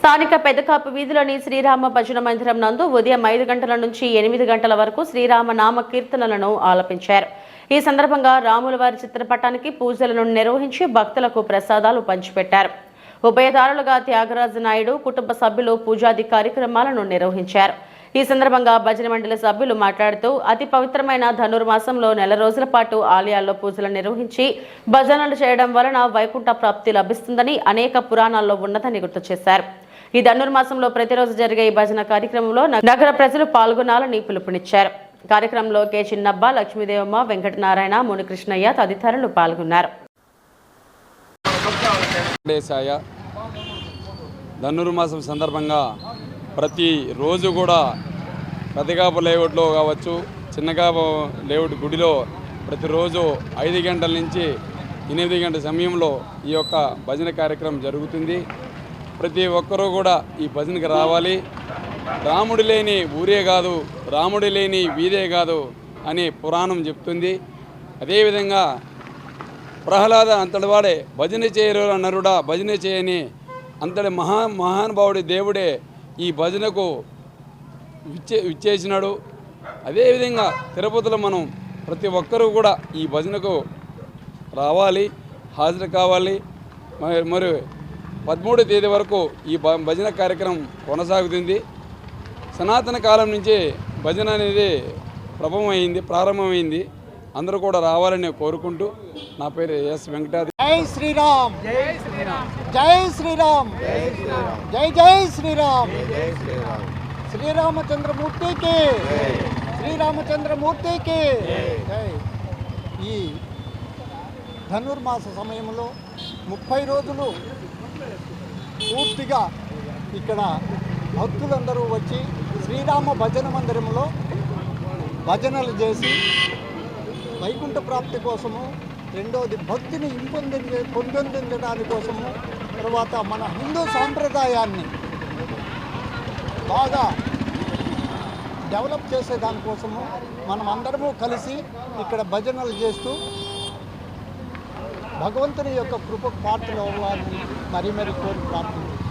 స్థానిక పెదకాపు వీధిలోని శ్రీరామ భజన మందిరం నందు ఉదయం 5 గంటల నుంచి 8 గంటల వరకు శ్రీరామ నామ కీర్తనలను ఆలపించారు. ఈ సందర్భంగా రాముల వారి చిత్రపటానికి పూజలను నిర్వహించి భక్తులకు ప్రసాదాలు పంచిపెట్టారు. ఉభయదారులుగా త్యాగరాజు నాయుడు కుటుంబ సభ్యులు పూజాది కార్యక్రమాలను నిర్వహించారు. ఈ సందర్భంగా భజన మండలి సభ్యులు మాట్లాడుతూ అతి పవిత్రమైన ధనుర్మాసంలో నెల రోజుల పాటు ఆలయాల్లో పూజలు నిర్వహించి భజనలు చేయడం వలన వైకుంఠ ప్రాప్తి లభిస్తుందని అనేక పురాణాల్లో ఉన్నదని గుర్తు చేశారు. ఈ ధనుర్మాసంలో ప్రతిరోజు జరిగే ఈ భజన కార్యక్రమంలో నగర ప్రజలు పాల్గొనాలని పిలుపునిచ్చారు. కార్యక్రమంలో కె చిన్నబ్బ, లక్ష్మీదేవమ్మ, వెంకటనారాయణ, మునికృష్ణయ్య తదితరులు పాల్గొన్నారు. ధనుర్మాసం సందర్భంగా ప్రతి రోజు కూడా పెదకాపు లేఅవుట్లో కావచ్చు, చిన్నకాపు లేఅవుట్ గుడిలో ప్రతిరోజు 5 గంటల నుంచి 8 గంటల సమయంలో ఈ యొక్క భజన కార్యక్రమం జరుగుతుంది. ప్రతి ఒక్కరూ కూడా ఈ భజనకి రావాలి. రాముడి లేని ఊరే కాదు, రాముడి లేని వీధే కాదు అని పురాణం చెప్తుంది. అదేవిధంగా ప్రహ్లాద అంతటివాడే భజన చేయరు నరుడా భజన చేయని అంతటి మహానుభావుడి దేవుడే ఈ భజనకు విచ్చేసినాడు. అదేవిధంగా తిరుపతిలో మనం ప్రతి ఒక్కరూ కూడా ఈ భజనకు రావాలి, హాజరు కావాలి. మరి 13వ తేదీ వరకు ఈ భజన కార్యక్రమం కొనసాగుతుంది. సనాతన కాలం నుంచి భజన అనేది ప్రారంభమైంది. అందరూ కూడా రావాలని కోరుకుంటూ నా పేరు ఎస్ వెంకటాద్రి. జై శ్రీరామ్, జై శ్రీరామ్, జై శ్రీరామ్, జై జై శ్రీరామ్, శ్రీరామచంద్రమూర్తికి, శ్రీరామచంద్రమూర్తికి జై. ఈ ధనుర్మాస సమయంలో 30 రోజులు పూర్తిగా ఇక్కడ భక్తులందరూ వచ్చి శ్రీరామ భజన మందిరంలో భజనలు చేసి వైకుంఠ ప్రాప్తి కోసము, రెండవది భక్తిని పొందొందించడానికి కోసము, తర్వాత మన హిందూ సాంప్రదాయాన్ని బాగా డెవలప్ చేసే దానికోసము మనం అందరము కలిసి ఇక్కడ భజనలు చేస్తూ భగవంతుని యొక్క కృపకు పాత్రలు అవ్వాలని మరీ కోరి ప్రార్థన.